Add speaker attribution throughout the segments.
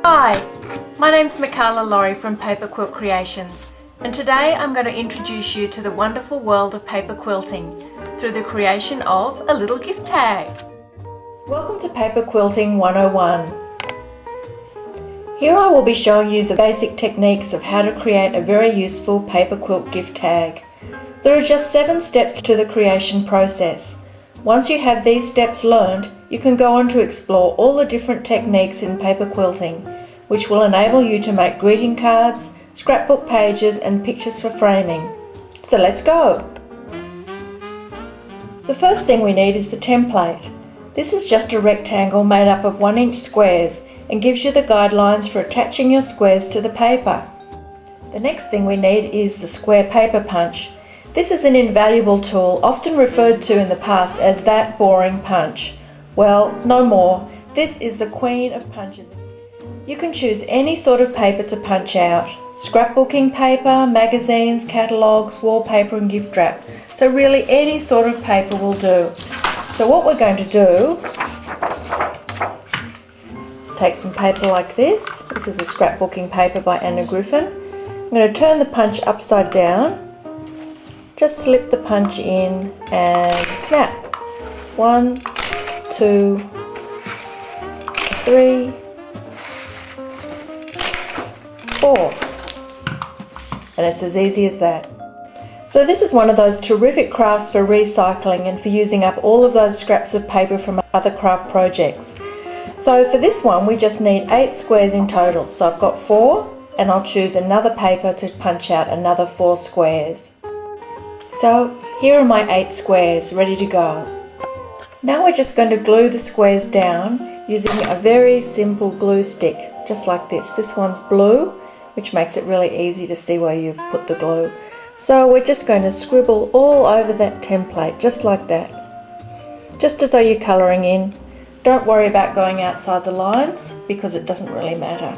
Speaker 1: Hi, my name's Michaela Laurie from Paper Quilt Creations, and today I'm going to introduce you to the wonderful world of paper quilting through the creation of a little gift tag. Welcome to Paper Quilting 101. Here I will be showing you the basic techniques of how to create a very useful paper quilt gift tag. There are just 7 steps to the creation process. Once you have these steps learned, you can go on to explore all the different techniques in paper quilting, which will enable you to make greeting cards, scrapbook pages and pictures for framing. So let's go! The first thing we need is the template. This is just a rectangle made up of 1-inch squares and gives you the guidelines for attaching your squares to the paper. The next thing we need is the square paper punch. This is an invaluable tool, often referred to in the past as that boring punch. Well, no more. This is the queen of punches. You can choose any sort of paper to punch out. Scrapbooking paper, magazines, catalogues, wallpaper and gift wrap. So really any sort of paper will do. So what we're going to do, take some paper like this. This is a scrapbooking paper by Anna Griffin. I'm going to turn the punch upside down. Just slip the punch in and snap. 1, 2, 3, 4. And it's as easy as that. So this is one of those terrific crafts for recycling and for using up all of those scraps of paper from other craft projects. So for this one we just need 8 squares in total. So I've got 4 and I'll choose another paper to punch out another 4 squares. So here are my 8 squares ready to go. Now we're just going to glue the squares down using a very simple glue stick, just like this. This one's blue, which makes it really easy to see where you've put the glue. So we're just going to scribble all over that template, just like that. Just as though you're colouring in. Don't worry about going outside the lines because it doesn't really matter.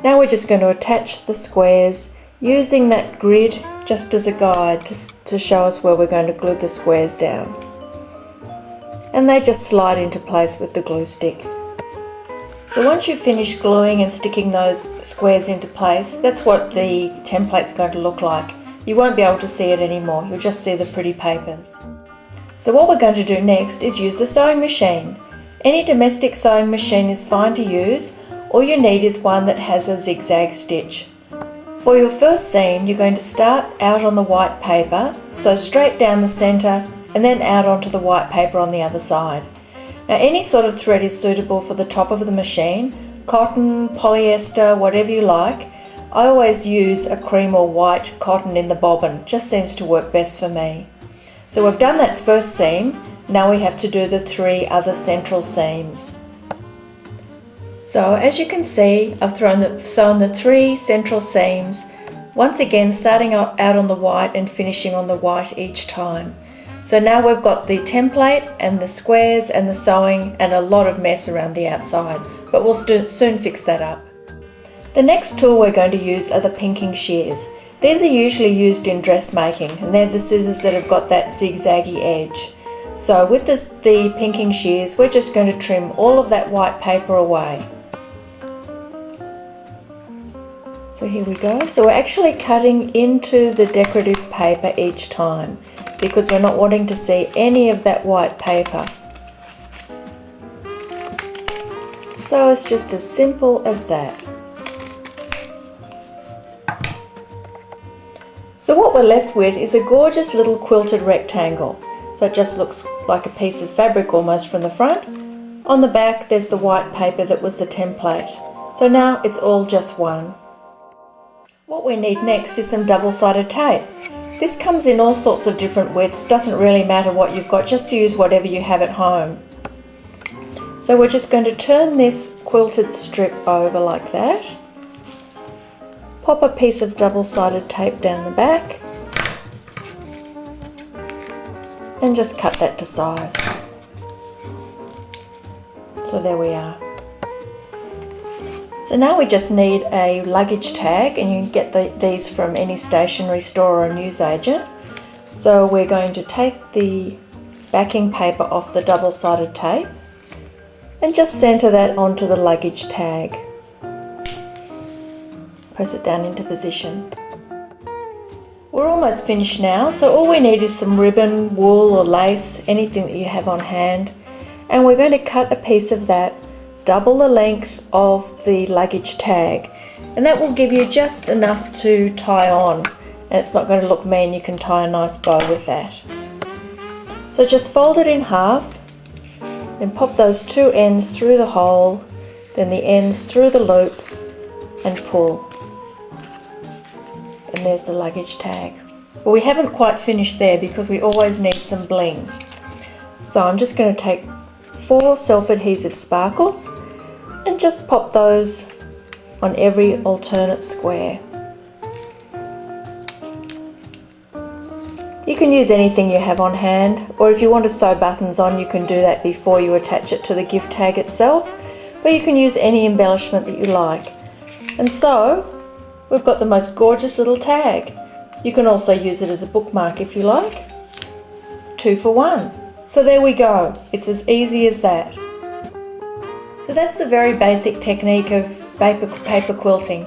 Speaker 1: Now we're just going to attach the squares using that grid just as a guide to show us where we're going to glue the squares down. And they just slide into place with the glue stick. So once you've finished gluing and sticking those squares into place, that's what the template's going to look like. You won't be able to see it anymore, you'll just see the pretty papers. So what we're going to do next is use the sewing machine. Any domestic sewing machine is fine to use. All you need is one that has a zigzag stitch. For your first seam, you're going to start out on the white paper, sew straight down the centre and then out onto the white paper on the other side. Now any sort of thread is suitable for the top of the machine, cotton, polyester, whatever you like. I always use a cream or white cotton in the bobbin, just seems to work best for me. So we've done that first seam, now we have to do the 3 other central seams. So as you can see, I've sewn the 3 central seams, once again starting out on the white and finishing on the white each time. So now we've got the template and the squares and the sewing and a lot of mess around the outside, but we'll soon fix that up. The next tool we're going to use are the pinking shears. These are usually used in dressmaking and they're the scissors that have got that zigzaggy edge. So with the pinking shears, we're just going to trim all of that white paper away. So here we go. So we're actually cutting into the decorative paper each time because we're not wanting to see any of that white paper. So it's just as simple as that. So what we're left with is a gorgeous little quilted rectangle. So it just looks like a piece of fabric almost from the front. On the back there's the white paper that was the template. So now it's all just one. What we need next is some double-sided tape. This comes in all sorts of different widths, doesn't really matter what you've got, just use whatever you have at home. So we're just going to turn this quilted strip over like that. Pop a piece of double-sided tape down the back. And just cut that to size. So there we are. So now we just need a luggage tag, and you can get these from any stationery store or newsagent. So we're going to take the backing paper off the double-sided tape and just center that onto the luggage tag. press it down into position. We're almost finished now, so all we need is some ribbon, wool or lace, anything that you have on hand, and we're going to cut a piece of that double the length of the luggage tag, and that will give you just enough to tie on, and it's not going to look mean. You can tie a nice bow with that. So just fold it in half, then pop those two ends through the hole, then the ends through the loop and pull. And there's the luggage tag. Well, we haven't quite finished there because we always need some bling. So I'm just going to take 4 self-adhesive sparkles and just pop those on every alternate square. You can use anything you have on hand, or if you want to sew buttons on, you can do that before you attach it to the gift tag itself, but you can use any embellishment that you like. And so we've got the most gorgeous little tag. You can also use it as a bookmark if you like. 2 for 1. So there we go. It's as easy as that. So that's the very basic technique of paper quilting.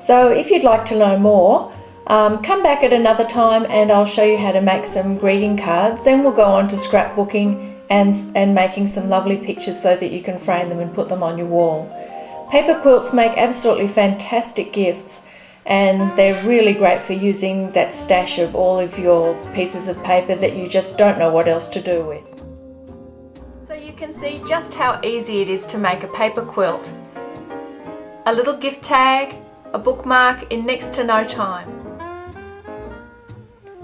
Speaker 1: So if you'd like to know more, come back at another time and I'll show you how to make some greeting cards. Then we'll go on to scrapbooking and making some lovely pictures so that you can frame them and put them on your wall. Paper quilts make absolutely fantastic gifts, and they're really great for using that stash of all of your pieces of paper that you just don't know what else to do with. So you can see just how easy it is to make a paper quilt. A little gift tag, a bookmark in next to no time.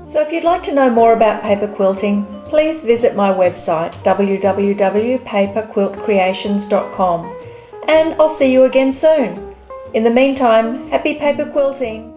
Speaker 1: So if you'd like to know more about paper quilting, please visit my website www.paperquiltcreations.com, and I'll see you again soon. In the meantime, happy paper quilting!